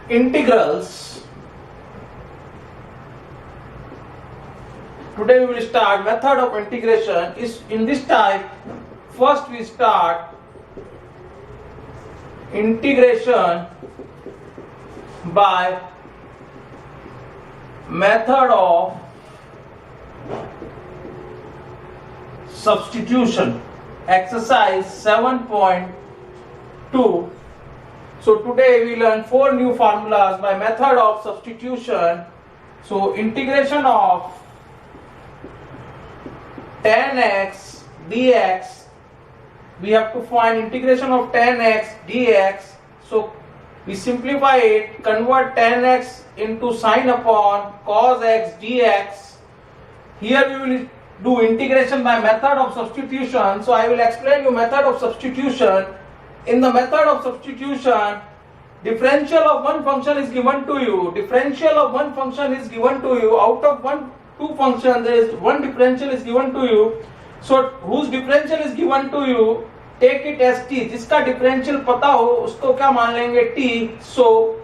integrals. Today we will start method of integration. Is in this type, first we start integration by method of substitution. Exercise 7.2. So today we learn 4 new formulas by method of substitution. So integration of tan x dx, we have to find integration of tan x dx. So we simplify it, convert tan x into sin upon cos x dx. Here we will do integration by method of substitution. So I will explain you method of substitution. In the method of substitution, differential of one function is given to you. Differential of one function is given to you. Out of two functions, there is one differential is given to you. So whose differential is given to you, take it as t. जिसका differential पता हो उसको क्या मान लेंगे t. So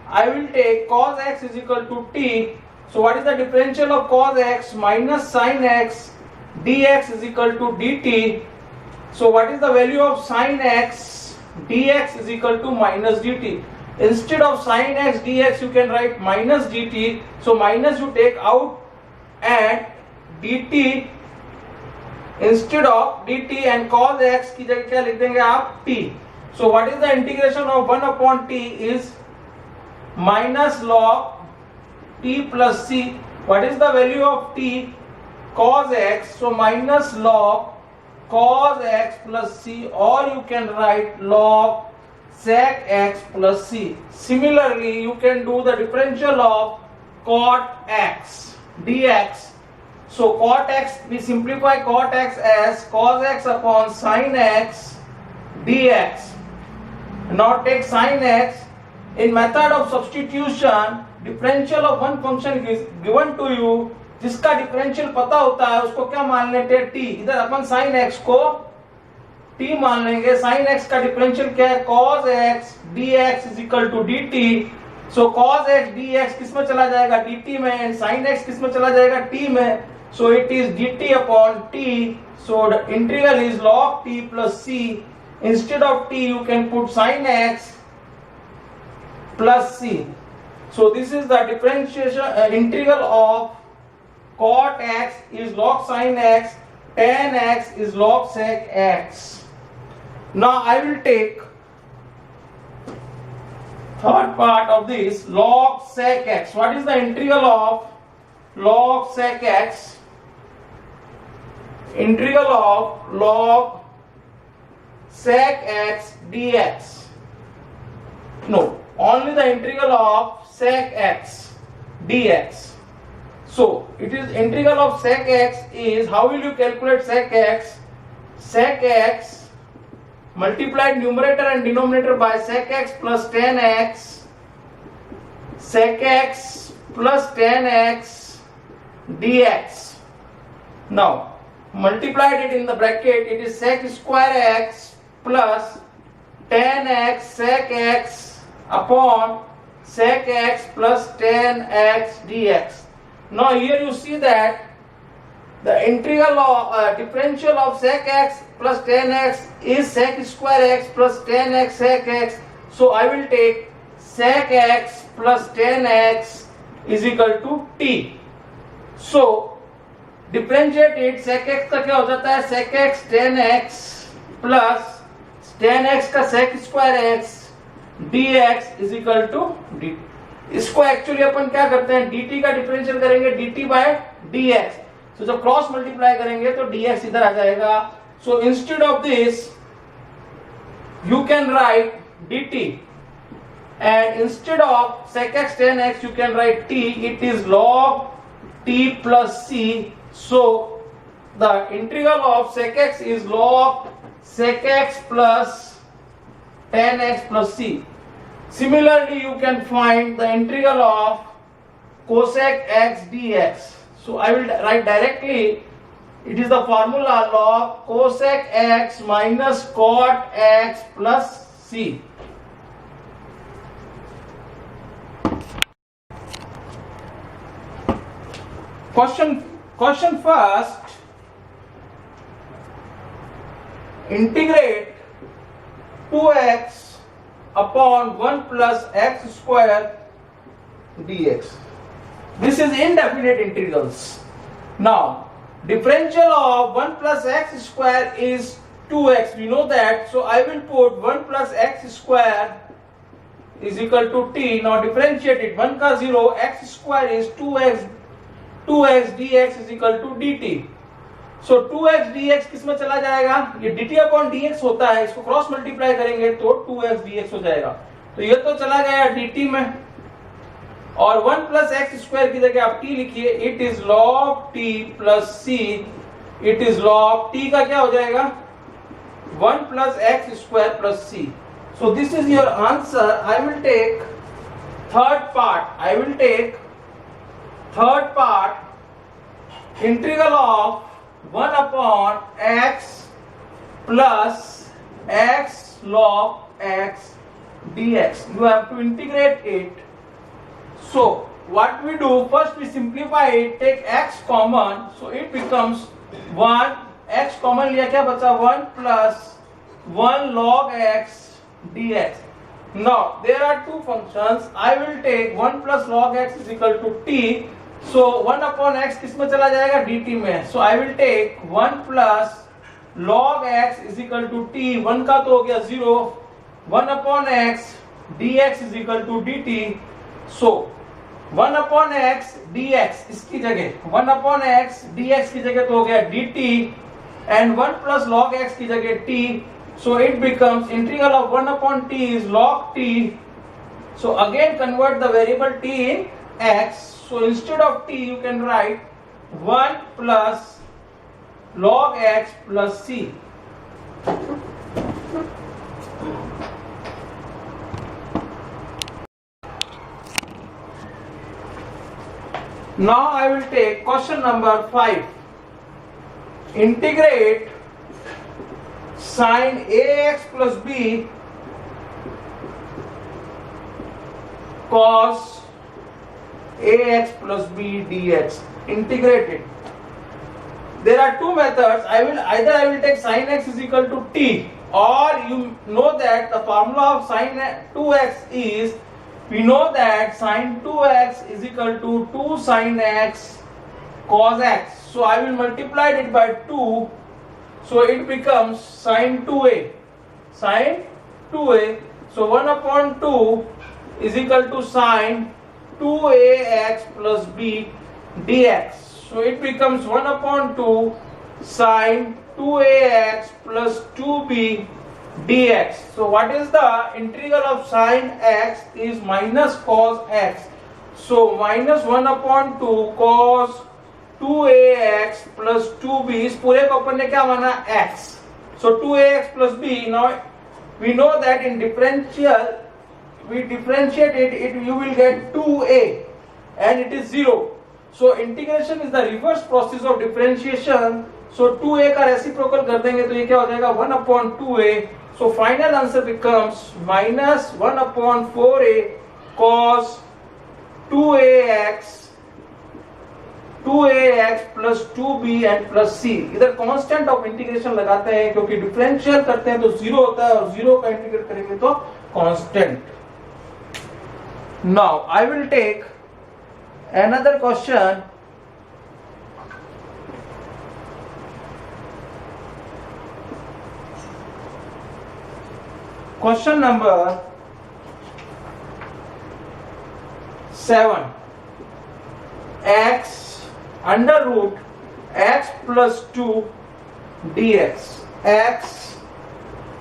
I will take cos x is equal to t. So what is the differential of cos x? Minus sin x dx is equal to dt. So what is the value of sin x? Dx is equal to minus dt. Instead of sin x dx you can write minus dt. So minus you take out and dt instead of dt, and cos x की जगह क्या लिख देंगे आप t. So what is the integration of 1 upon t is minus log t plus c. What is the value of t? Cos x. So minus log cos x plus c, or you can write log sec x plus c. Similarly, you can do the differential of cot x dx. So cot x, we simplify cot x as cos x upon sin x dx. Now take sin x. In method of substitution, differential of one function is given to you. जिसका differential पता होता है उसको क्या मान लेते हैं t. इधर अपन sin x को t मान लेंगे. sin x का डिफरेंशियल क्या है? cos x dx is equal to dt. So cos x dx किस में चला जाएगा? dt में. and sin x किस में चला जाएगा? t में. So it is dt upon t. So the integral is log t plus c. Instead of t you can put sin x plus c. So this is the differentiation integral of cot x is log sin x, tan x is log sec x. Now I will take third part of this, log sec x. What is the integral of log sec x? Integral of log sec x dx. No, only the integral of sec x dx. So it is integral of sec x is, how will you calculate sec x? Sec x multiplied numerator and denominator by sec x plus tan x, sec x plus tan x dx. Now multiplied it in the bracket, it is sec square x plus tan x sec x upon sec x plus tan x dx. Now here you see that the integral of differential of sec x plus tan x is sec square x plus tan x sec x. So I will take sec x plus tan x is equal to t. So differentiate it, sec x का क्या हो जाता है? sec x tan x plus tan x का sec square x dx is equal to dt. इसको actually अपन क्या करते हैं? dt का डिफरेंशियल करेंगे dt बाय dx. तो जब क्रॉस मल्टीप्लाई करेंगे तो dx इधर आ जाएगा. So instead of this you can write dt, and instead of sec x tan x you can write t. It is log t plus c. So the integral of sec x is log sec x plus tan x plus c. Similarly, you can find the integral of cosec x dx. So I will write directly. It is the formula log cosec x minus cot x plus c. Question first. Integrate 2x upon 1 plus x square dx. This is indefinite integrals. Now, differential of 1 plus x square is 2x. We know that. So I will put 1 plus x square is equal to t. Now differentiate it. 1 का 0, x square is 2x dx is equal to dt. So 2x dx किस में चला जाएगा? ये dt upon dx होता है, इसको cross multiply करेंगे तो 2x dx हो जाएगा. तो ये तो चला गया dt में, और 1 प्लस एक्स स्क्वायर की जगह आप t लिखिए. It is log t plus c. It is log t का क्या हो जाएगा? 1 plus x square plus c. So this is your answer. I will take third part. Integral of 1 upon x plus x log x dx. You have to integrate it. So what we do, first we simplify it, take x common, so it becomes 1. x common लिया, क्या बचा? 1 plus 1 log x dx. Now there are two functions. I will take 1 plus log x is equal to t. So 1 upon x किस में चला जाएगा? dt में. So I will take 1 plus log x is equal to t. 1 का तो हो गया 0. 1 upon x dx is equal to dt. So 1 upon x dx इसकी जगह 1 upon x dx की जगह तो हो गया dt, and 1 plus log x की जगह t. So it becomes integral of 1 upon t is log t. So again convert the variable t in x. So instead of t you can write 1 plus log x plus c. Now I will take question number 5. Integrate sin ax plus b cos ax plus b dx. Integrate it. There are two methods. I will take sin x is equal to t, or you know that the formula of sin 2x is, we know that sin 2x is equal to 2 sin x cos x. So I will multiply it by 2. So it becomes sin 2a. So 1 upon 2 is equal to sin 2ax plus b dx. So it becomes 1 upon 2 sin 2ax plus 2b dx. So what is the integral of sin x? Is minus cos x. So minus 1 upon 2 cos 2ax plus 2b. इस पूरे को अपन ने क्या माना? x. So 2ax plus b. Now we know that in differential we differentiate it, you will get 2a and it is 0. So integration is the reverse process of differentiation. So 2a का reciprocal कर देंगे तो ये क्या हो जाएगा? 1 upon 2a. So final answer becomes minus 1 upon 4a cos 2ax plus 2b and plus c. इधर constant of integration लगाते हैं क्योंकि डिफरेंशियल करते हैं तो 0 होता है और 0 का इंटीग्रेट करेंगे तो constant. Now I will take another question. Question number 7. X under root x plus 2 dx. X,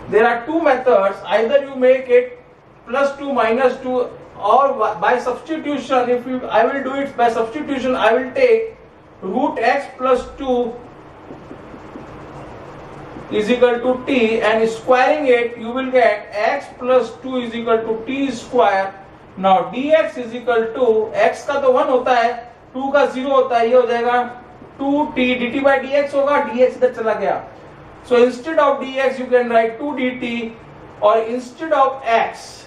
there are two methods. Either you make it plus 2 minus 2, or by substitution. I will do it by substitution. I will take root x plus 2 is equal to t, and squaring it you will get x plus 2 is equal to t square. Now dx is equal to, x का तो 1 होता है, 2 का 0 होता है, ये हो जाएगा 2t. dt by dx होगा, dx इधर चला गया. So instead of dx you can write 2 dt, or instead of x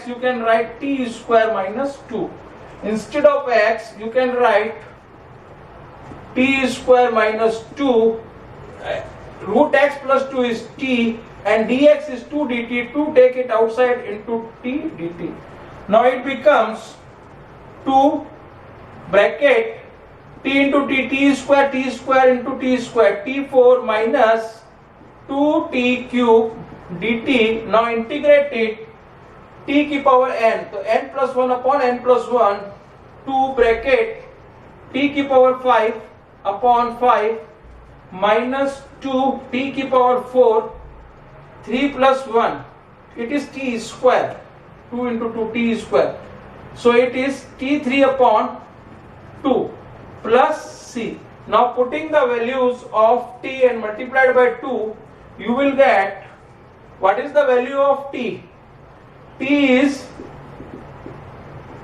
you can write t square minus 2. Instead of x you can write t square minus 2, root x plus 2 is t, and dx is 2 dt. 2 take it outside into t dt. Now it becomes 2 bracket t into t square into t square, t4 minus 2t cube dt. Now integrate it, t की power n, तो n plus 1 upon n plus 1, 2 bracket t की power 5 upon 5 minus 2 t की power 4, 3 plus 1, it is t square, 2 into 2 t square, so it is t3 upon 2 plus c. Now putting the values of t and multiplied by 2, you will get, what is the value of t? T is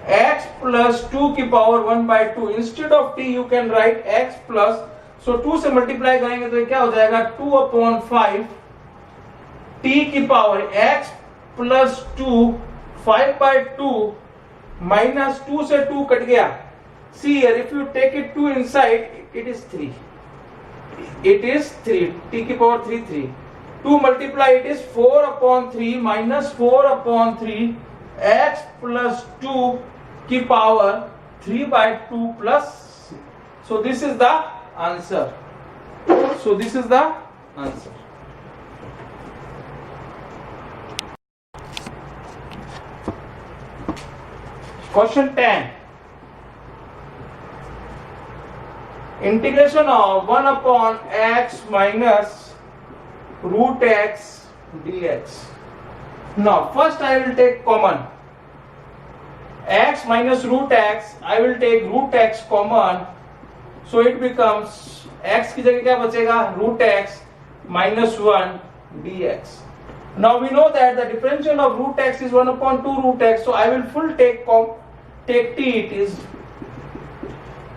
x plus 2 की power 1 by 2. Instead of t you can write x plus, so 2 से multiply करेंगे तो ये क्या हो जाएगा, 2 upon 5 t की power x plus 2 5 by 2 minus 2 से 2 कट गया. See here, if you take it 2 inside, it is 3. It is 3. T की power 3 3. 2 multiply, it is 4 upon 3 minus 4 upon 3 x plus 2 की power 3 by 2 plus c. So this is the answer. So this is the answer. Question 10. Integration of 1 upon x minus root x dx. Now first I will take common x minus root x. I will take root x common, so it becomes x की जगह क्या बचेगा, root x minus 1 dx. Now we know that the differential of root x is 1 upon 2 root x, so I will full take t, it is.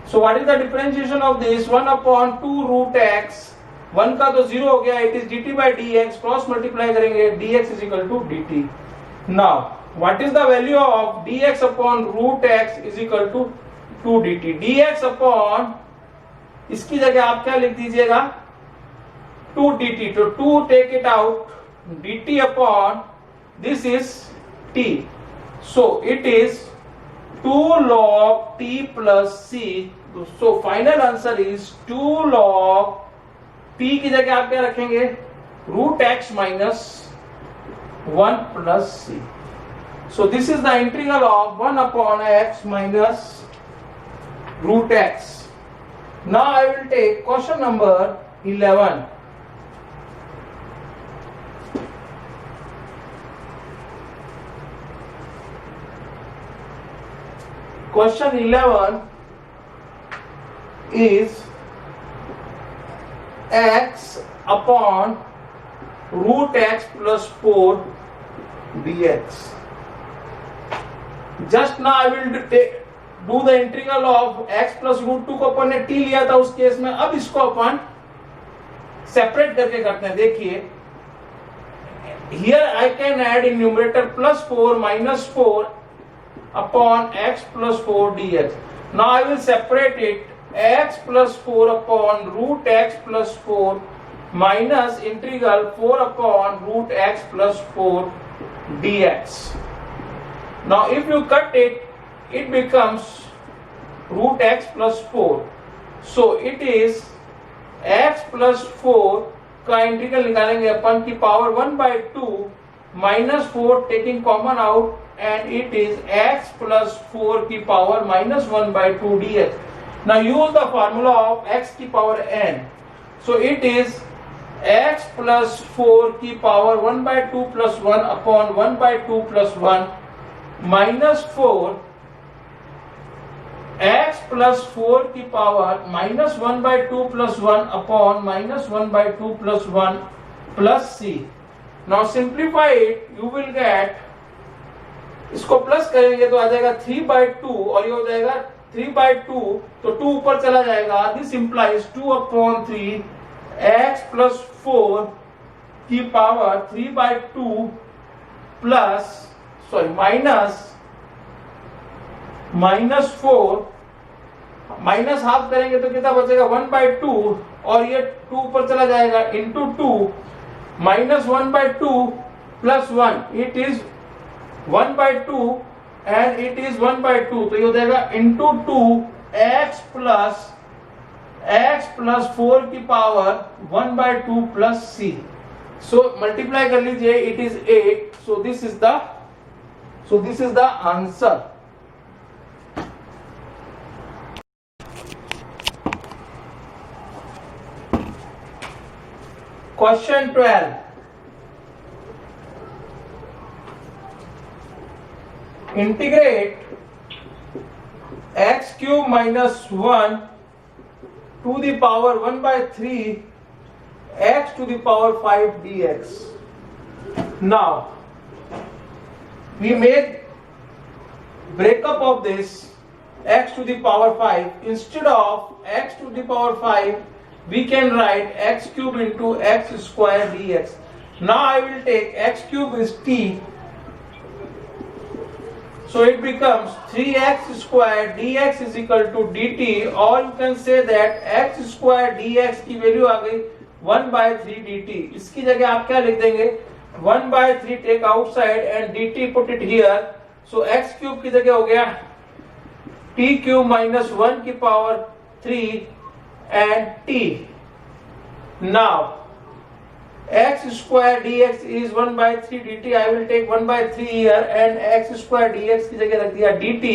So what is the differentiation of this, 1 upon 2 root x, 1 का तो 0 हो गया, it is dt by dx, cross multiply करेंगे, dx is equal to dt. Now what is the value of dx upon root x is equal to 2 dt. dx upon, इसकी जगह आप क्या लिख दीजिएगा, 2 dt, तो 2 take it out, dt upon this is t, so it is 2 log t plus c. So final answer is 2 log t की जगह आप क्या रखेंगे, root x minus 1 plus c. So this is the integral of 1 upon x minus root x. Now I will take question number 11. Question 11 is x upon root x plus 4 dx. Just now I will do the integral of x plus root 2 को अपन ने t लिया था उस case में, अब इसको अपन separate करके करते हैं. देखिए, here I can add in numerator plus 4 minus 4 upon x plus 4 dx. Now I will separate it, x plus 4 upon root x plus 4 minus integral 4 upon root x plus 4 dx. Now if you cut it, it becomes root x plus 4. So it is x plus 4 का integral निकालेंगे अपन की power 1 by 2 minus 4 taking common out, and it is x plus 4 की power minus 1 by 2 dx. Now use the formula of x की power n. So it is x plus 4 की power 1 by 2 plus 1 upon 1 by 2 plus 1 minus 4 x plus 4 की power minus 1 by 2 plus 1 upon minus 1 by 2 plus 1 plus c. Now simplify it, you will get, इसको plus करेंगे तो आ जाएगा 3 by 2 और ये हो जाएगा 3 by 2, तो 2 ऊपर चला जाएगा. This implies 2 upon 3 x plus 4 की power 3 by 2 plus minus 4 minus half करेंगे तो कितना बचेगा 1/2 और ये 2 ऊपर चला जाएगा into 2 minus 1/2 plus 1 it is 1/2 and it is 1/2 तो ये हो जाएगा इंटू 2 x प्लस 4 की power 1/2 plus c. So multiply कर लीजिए it is 8. So this is the answer. Question 12. Integrate x cube minus 1 to the power 1/3 x to the power 5 dx. Now, we made breakup of this x to the power 5. Instead of x to the power 5, we can write x cube into x square dx. Now I will take x cube is t, so it becomes 3x square dx is equal to dt, or you can say that x square dx की value आ गई 1/3 dt. इसकी जगह आप क्या लिख देंगे 1/3 take outside and dt put it here. So x cube की जगह हो गया t cube minus 1 की power 3 and t. Now x square dx is 1/3 dt. I will take 1/3 here and x square dx की जगह रख दिया dt.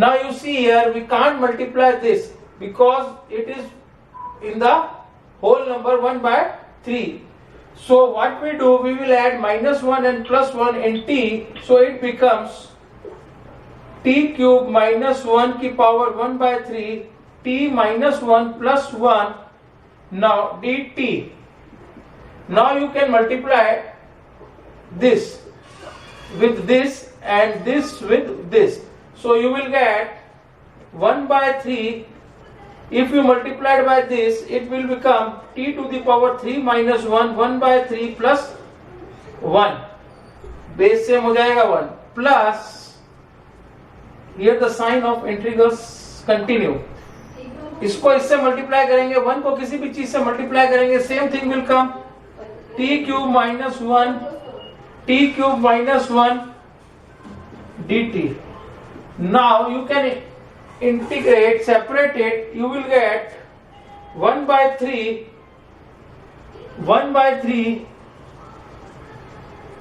Now you see here we can't multiply this because it is in the whole number 1/3. So what we do, we will add minus 1 and plus 1 in t. So it becomes t cube minus 1 की power 1/3 t minus 1 plus 1 now dt. Now you can multiply this with this and this with this. So you will get 1/3. If you multiply it by this, it will become t to the power 3 minus 1 1/3 plus 1. Base same हो जाएगा 1 plus here the sign of integrals continue. इसको इससे multiply करेंगे 1 को किसी भी चीज से मल्टीप्लाई करेंगे same thing will come t cube minus 1 dt. Now you can integrate, separate it, you will get 1/3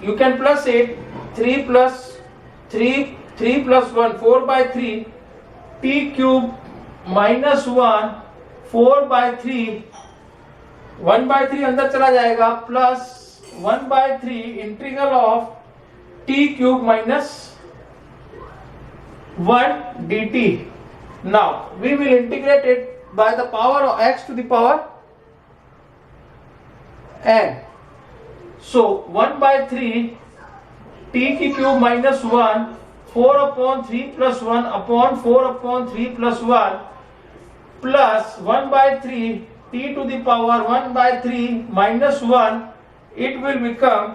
you can plus it 3 plus 1 4/3 t cube minus 1 4/3 1/3 अंदर चला जाएगा plus 1/3 integral of t cube minus 1 dt. Now we will integrate it by the power of x to the power n. So 1/3 t की cube minus 1 4/3 plus 1 upon 4/3 plus 1 plus 1/3 t to the power 1/3 minus 1. It will become,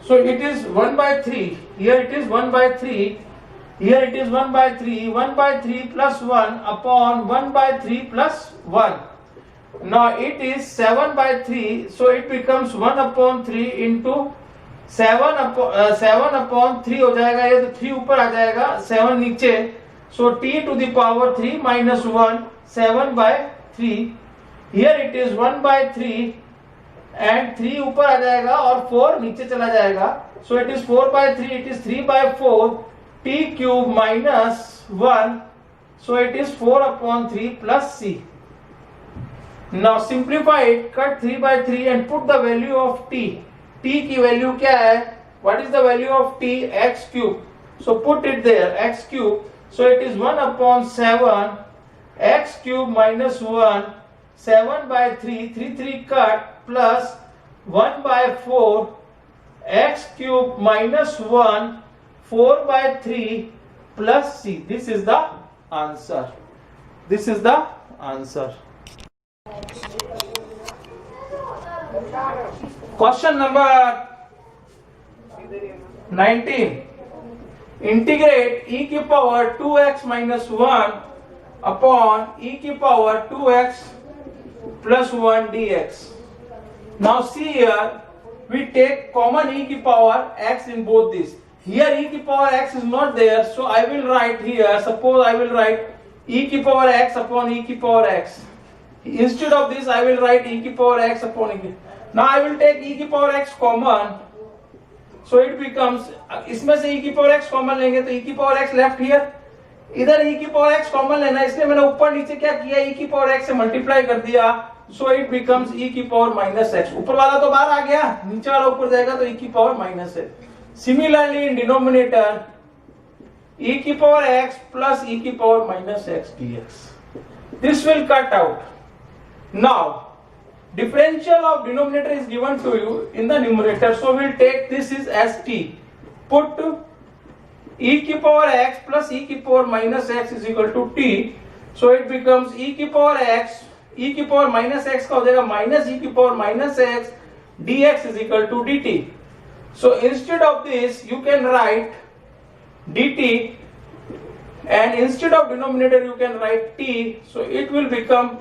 so it is 1/3 here, it is 1/3 here, it is 1/3 plus 1 upon 1/3 plus 1. Now it is 7/3, so it becomes 1/3 into 7/3 हो जाएगा ये, तो 3 ऊपर आ जाएगा 7 नीचे. So t to the power 3 minus 1 7/3. Here it is 1/3 and 3 ऊपर आ जाएगा और 4 नीचे चला जाएगा. So it is 4/3, it is 3/4 t cube minus 1. So it is 4/3 plus c. Now simplify it, cut 3/3 and put the value of t. t की value क्या है? What is the value of t? X cube. So put it there, x cube. So it is 1/7 x cube minus 1 7/3 3 cut plus 1/4 x cube minus 1 4/3 plus c. This is the answer. This is the answer. Question number 19. Integrate e की power 2x minus 1 upon e की power 2x plus 1 dx. Now see here, we take common e की power x in both these. Here e की power x is not there, so I will write here, suppose I will write e की power x upon e की power x. Instead of this I will write e की power x upon e की. Now I will take e की power x common, so it becomes, इसमें से e की power x common लेंगे तो e की power x left here, इधर e की पावर x कॉमन लेना है, इसलिए मैंने ऊपर नीचे क्या किया, e की पावर x से मल्टीप्लाई कर दिया, सो इट बिकम्स e की पावर माइनस x. ऊपर वाला तो बाहर आ गया, नीचे वाला ऊपर जाएगा तो e की power minus x. Similarly in denominator e की पावर x प्लस e की power minus x dx. This will cut out. Now differential of denominator is given to you in the numerator, so we'll take this is as t. Put e की power x plus e की power minus x is equal to t, so it becomes e की power x, e की power minus x का हो जाएगा minus e की power minus x dx is equal to dt. So instead of this you can write dt, and instead of denominator you can write t, so it will become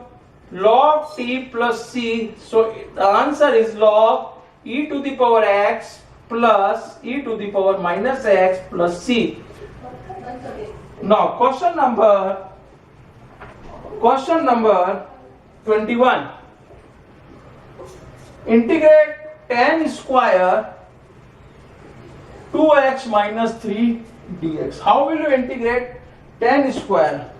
log t plus c. So the answer is log e to the power x plus e to the power minus x plus c. Now question number 21. Integrate tan square 2x minus 3 dx. How will you integrate tan square?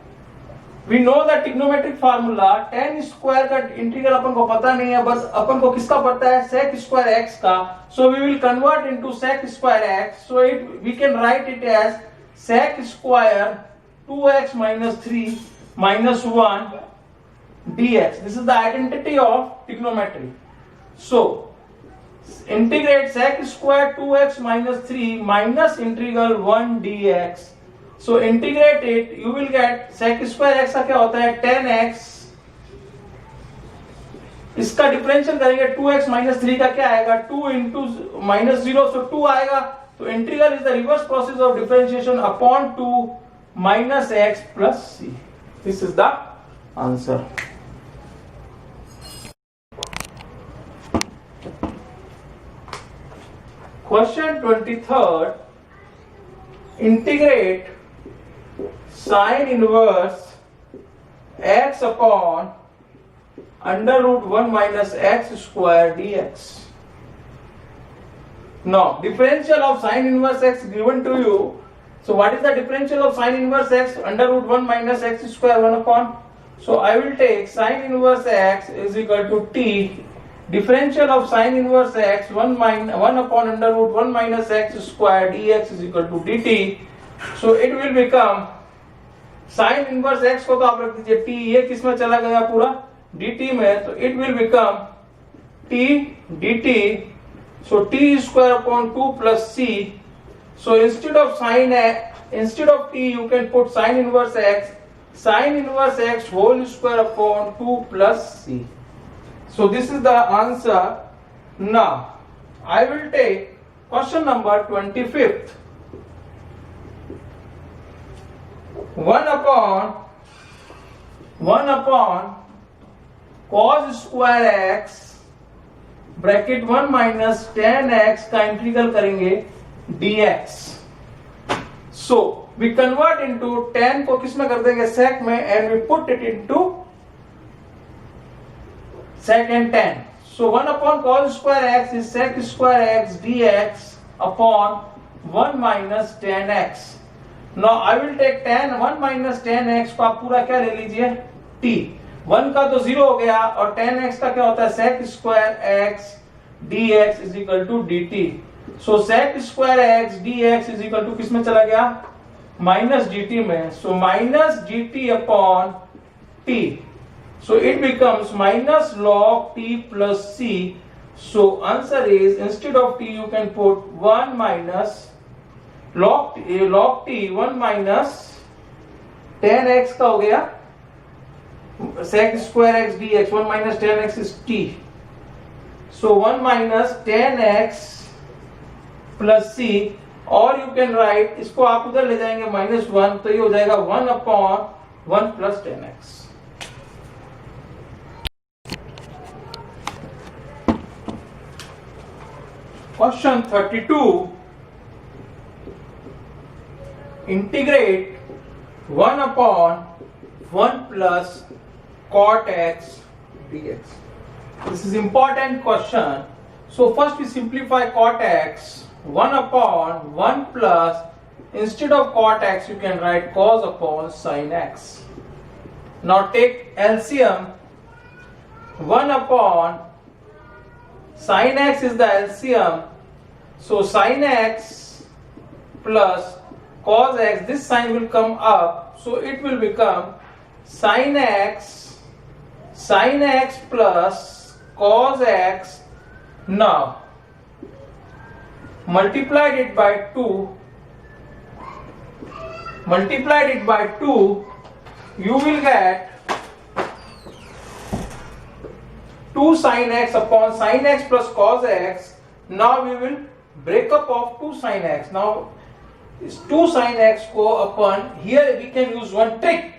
We know the trigonometric formula. tan square का integral अपन को पता नहीं है, बस अपन को किसका पता है, sec square x का. So we will convert into sec square x. So we can write it as sec square 2x minus 3 minus 1 dx. This is the identity of trigonometry. So integrate sec square 2x minus 3 minus integral 1 dx. So integrate it, you will get sec square x का क्या होता है, tan x. इसका differential करेंगे 2x minus 3 का क्या आएगा, 2 into minus 0, so 2 आएगा. तो integral is the reverse process of differentiation upon 2 minus x plus c. This is the answer. Question 23rd. Integrate sin inverse x upon under root 1 minus x square dx. Now differential of sin inverse x given to you. So what is the differential of sin inverse x? Under root 1 minus x square 1 upon. So I will take sin inverse x is equal to t. Differential of sin inverse x 1 upon under root 1 minus x square dx is equal to dt. So it will become sin inverse x को तो आप रख दीजिए t, ये किस में चला गया पूरा dt में, तो it will become t dt. So t square upon 2 plus c. So instead of t you can put sin inverse x. Sin inverse x whole square upon 2 plus c. So this is the answer. Now I will take question number 25th. 1 upon cos square x bracket 1 minus tan x का integral करेंगे dx. So we convert into tan को किस में कर देंगे, sec में, and we put it into sec and tan. So 1 upon cos square x is sec square x dx upon 1 minus tan x. Now I will take tan 1 minus tan x को आप पूरा क्या ले लीजिए t. 1 का तो 0 हो गया, और tan x का क्या होता है, sec square x dx is equal to dt. So sec square x dx is equal to किस में चला गया, minus dt में. So minus dt upon t. So it becomes minus log t plus c. So answer is, instead of t you can put 1 minus log t 1 minus tan x का हो गया sec square x dx. 1 minus tan x is t. So 1 minus tan x plus c, और you can write, इसको आप उधर ले जाएंगे -1, तो ये हो जाएगा 1 upon 1 plus 10x. Question 32. Integrate 1 upon 1 plus cot x dx. This is important question. So first we simplify cot x. 1 upon 1 plus, instead of cot x you can write cos upon sin x. Now take LCM. 1 upon sin x is the LCM. So sin x plus cos x, this sign will come up, so it will become sin x plus cos x. Now multiplied it by 2, you will get 2 sin x upon sin x plus cos x. Now we will break up of 2 sin x. Now is 2 sin x को अपन, here we can use one trick.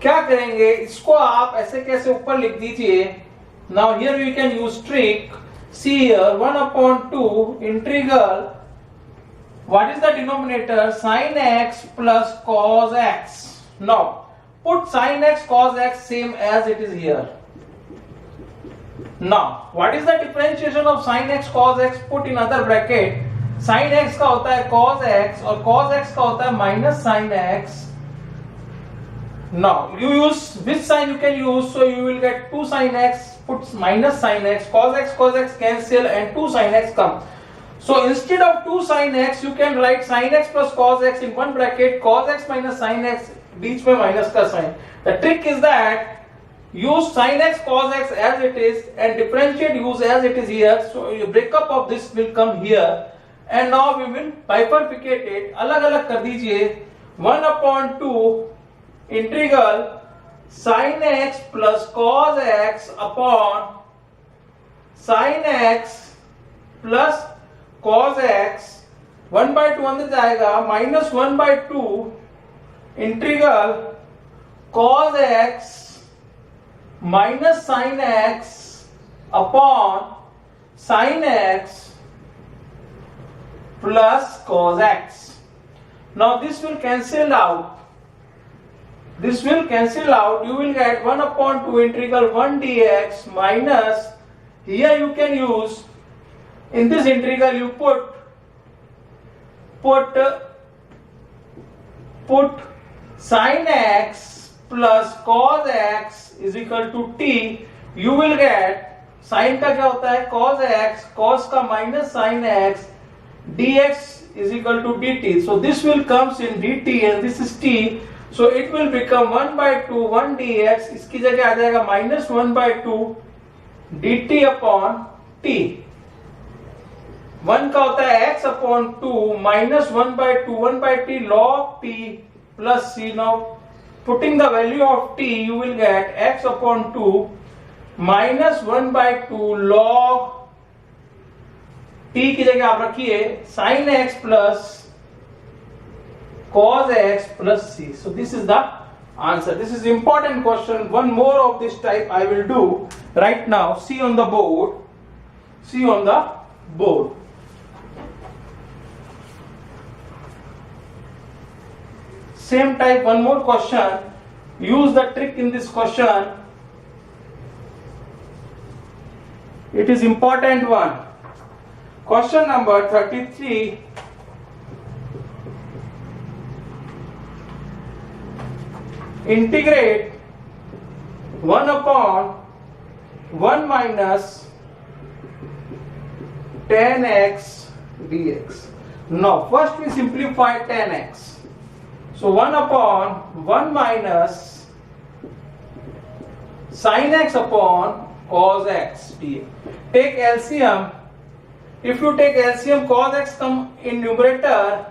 क्या करेंगे, इसको आप ऐसे कैसे ऊपर लिख दीजिए. Now here we can use trick. See here, 1 upon 2 integral, what is the denominator? Sin x plus cos x. Now put sin x cos x same as it is here. Now what is the differentiation of sin x cos x? Put in other bracket. Sin x का होता है cos x और cos x का होता है minus sin x. Now you use which sign you can use, so you will get 2 sin x, put minus sin x, cos x cancel and 2 sin x come. So instead of 2 sin x you can write sin x plus cos x in one bracket, cos x minus sin x, बीच में minus का sign. The trick is that use sin x cos x as it is and differentiate use as it is here. So your breakup of this will come here. And now we will bifurcate it. अलग अलग कर दीजिए. 1 upon 2 integral sin x plus cos x upon sin x plus cos x. 1 by 2 अंदर जाएगा, minus 1 by 2 integral cos x minus sin x upon sin x plus cos x. Now this will cancel out. You will get 1 upon 2 integral 1 dx minus, here you can use, in this integral you put sin x plus cos x is equal to t. You will get sin का क्या होता है cos x, cos का minus sin x, dx is equal to dt. So this will comes in dt and this is t. So it will become 1 by 2 1 dx, इसकी जगह आ जाएगा minus 1 by 2 dt upon t. 1 का होता है x upon 2 minus 1 by 2 1 by t log t plus c. Now putting the value of t you will get x upon 2 minus 1 by 2 log t की जगह आप रखिए sin x plus cos x plus c. So this is the answer. This is important question. One more of this type I will do right now. See on the board. Same type, one more question. Use the trick in this question. It is important one. Question number 33. Integrate 1 upon 1 minus 10x dx. Now first we simplify 10x. So 1 upon 1 minus sin x upon cos x dx. Take LCM. If you take LCM, cos x come in numerator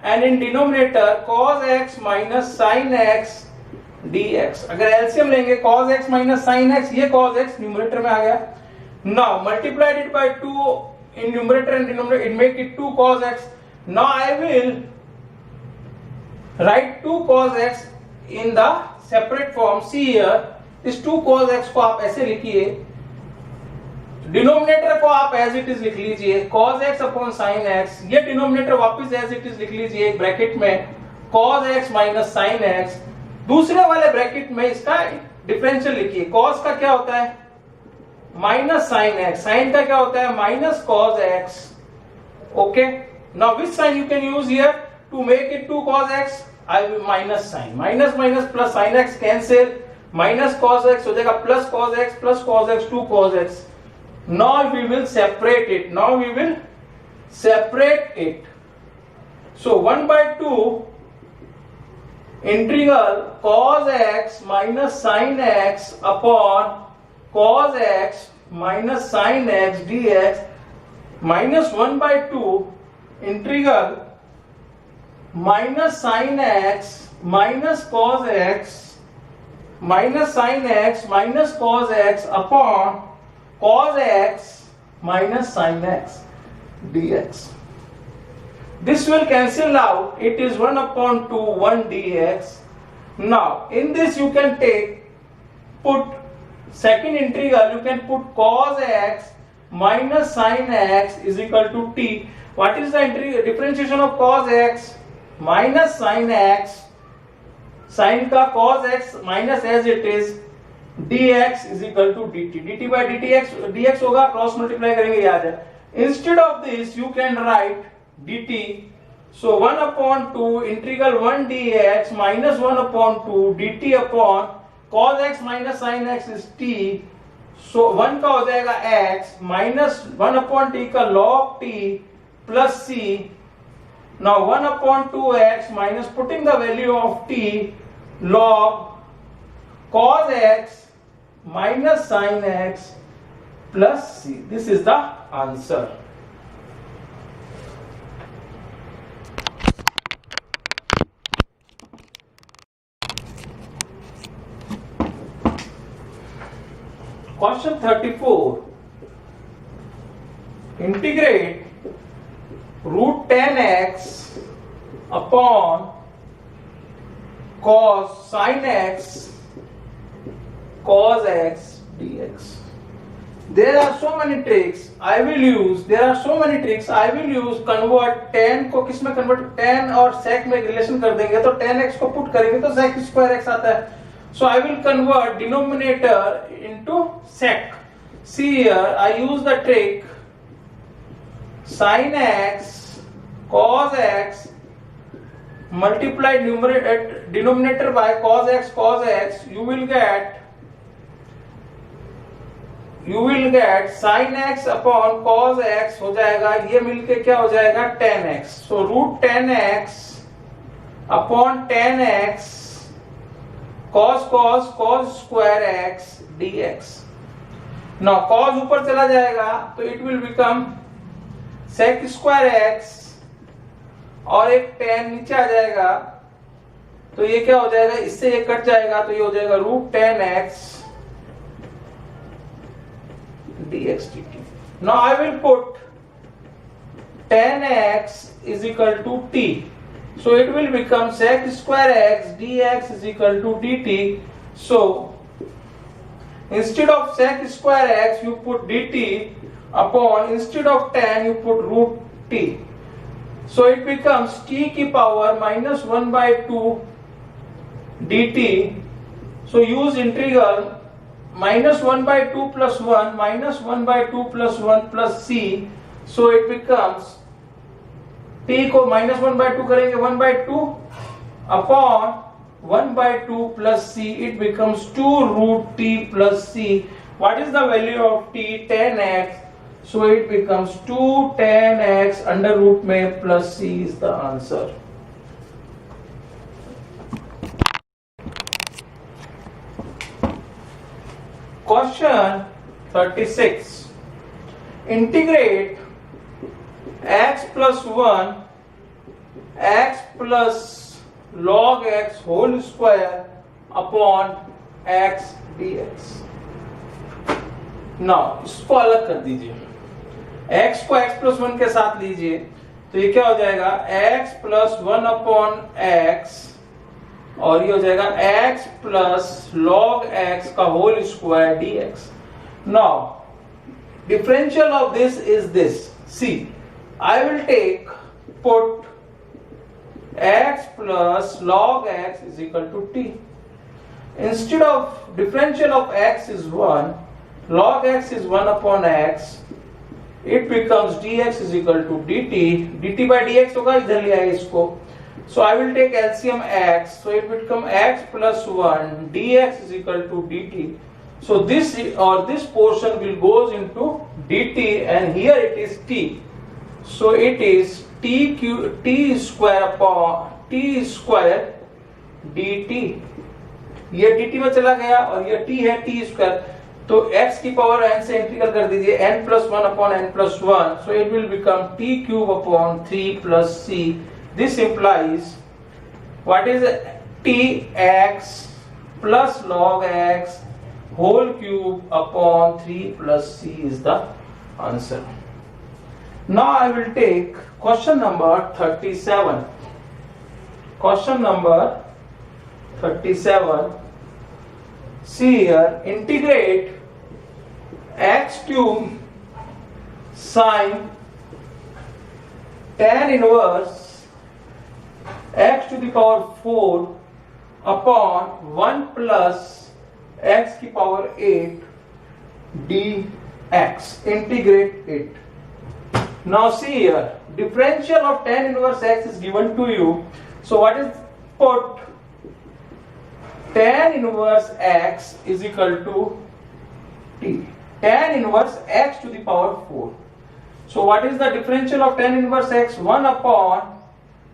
and in denominator cos x minus sin x dx. अगर LCM लेंगे cos x minus sin x, ये cos x numerator में आ गया. Now multiplied it by 2 in numerator and denominator, it make it 2 cos x. Now I will right 2 cos x in the separate form. See here, इस 2 cos x को आप ऐसे लिखिए, denominator को आप as it is लिख लीजिए cos x upon sin x. ये डिनोमिनेटर वापस एज इट इज लिख लीजिए एक ब्रैकेट में cos x minus sin x. दूसरे वाले ब्रैकेट में इसका डिफरेंशियल लिखिए. cos का क्या होता है माइनस sin x, sin का क्या होता है minus cos x. Okay, now which sign you can use here to make it 2 cos x? I will minus sign, minus minus plus sin x cancel, minus cos x हो जाएगा plus cos x, 2 cos x. Now we will separate it. Now we will separate it. So 1 by 2 integral cos x minus sin x upon cos x minus sin x dx minus 1 by 2 integral minus sin x minus cos x minus sin x minus cos x upon cos x minus sin x dx. This will cancel out. It is 1 upon 2 1 dx. Now in this you can put second integral, you can put cos x minus sin x is equal to t. What is the differentiation of cos x minus sin x? Sin का cos x minus as it is dx is equal to dt. dt by dx होगा, cross multiply करेंगे याद है. Instead of this you can write dt. So 1 upon 2 integral 1 dx minus 1 upon 2 dt upon cos x minus sin x is t. So 1 का हो जाएगा x minus 1 upon t का log t plus c. Now 1 upon 2x minus putting the value of t log cos x minus sin x plus c. This is the answer. Question 34. Integrate root 10x upon cos sin x cos x dx. There are so many tricks I will use. Convert 10 को किस में convert, 10 और sec में relation कर देंगे तो 10x को put करेंगे तो sec square x आता है. So I will convert denominator into sec. See here, I use the trick sin x cos x multiply denominator by cos x. You will get sin x upon cos x हो जाएगा, ये मिलके क्या हो जाएगा 10x. So root 10x upon 10x cos square x dx. Now cos ऊपर चला जाएगा तो it will become sec square x और एक 10 नीचे आ जाएगा तो ये क्या हो जाएगा, इससे ये कट जाएगा तो ये हो जाएगा root 10x dx dt. Now I will put 10x is equal to t. So it will become sec square x dx is equal to dt. So instead of sec square x you put dt upon, instead of 10 you put root t. So it becomes t की power minus 1 by 2 dt. So use integral minus 1 by 2 plus 1 minus 1 by 2 plus 1 plus c. So it becomes t को minus 1 by 2 करेंगे 1 by 2 upon 1 by 2 plus c. It becomes 2 root t plus c. What is the value of t? 10x. So it becomes 2 10x under root में plus c is the answer. Question 36. Integrate x plus 1 x plus log x whole square upon x dx. Now इसको अलग कर दीजिए, x को x plus 1 के साथ लीजिए तो ये क्या हो जाएगा x प्लस 1 अपॉन x और ये हो जाएगा x प्लस log x का whole square dx. Now differential of this is this. See, I will take put x plus log x is equal to t. Instead of differential of x is 1, log x is 1 upon x, it becomes dx is equal to dt. dt by dx होगा, इधर ले आए इसको. So I will take LCM x, so it will become x plus 1 dx is equal to dt. So this portion will goes into dt and here it is t. So it is t square upon t square dt. ये dt में चला गया और ये t है t square, तो x की power n से इंटीग्रल कर दीजिए n plus 1 upon n plus 1, so it will become t cube upon 3 plus c. This implies what is tx plus log x whole cube upon 3 plus c is the answer. Now I will take question number 37. Question number 37. See here, integrate x cube sine tan inverse x to the power 4 upon 1 plus x की power 8 dx. Integrate it. Now see here, differential of tan inverse x is given to you. So what is put tan inverse x is equal to t. Tan inverse x to the power 4. So what is the differential of tan inverse x? 1 upon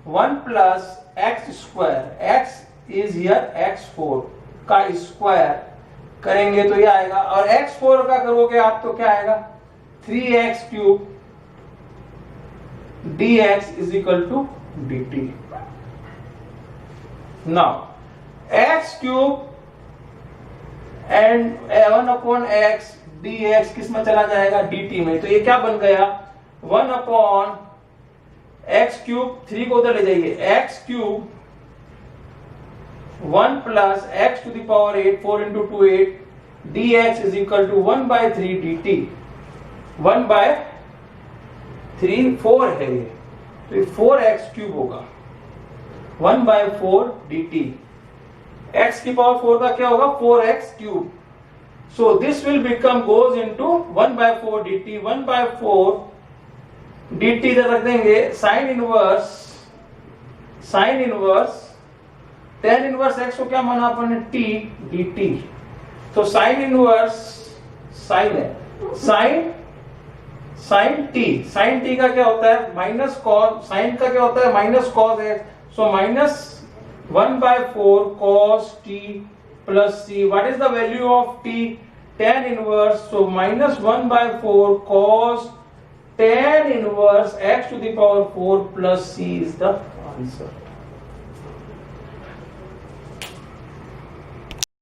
1 plus x square. X is here x4 का square करेंगे तो ये आएगा, और x4 का करोगे आप तो क्या आएगा 3x cube dx is equal to dt. Now x cube and 1 upon x dx किस में चला जाएगा dt में, तो ये क्या बन गया 1 upon x क्यूब, 3 को उधर ले जाइए x cube 1 plus x to the power 8, 4 into 2 8 dx is equal to 1 by 3 dt. 1 by 3 4 है ये, तो ये 4x क्यूब होगा 1 by 4 dt. x की पावर 4 का क्या होगा 4x cube. So this will become goes into 1 by 4 dt. 1 by 4 dt इधर रख देंगे, sin inverse tan inverse x को क्या माना अपन ने t dt. तो sin inverse sin है sin t का क्या होता है माइनस cos, sin का क्या होता है minus cos x. So minus 1 by 4 cos t plus c. What is the value of t? Tan inverse. So minus 1 by 4 cos tan inverse x to the power 4 plus c is the answer.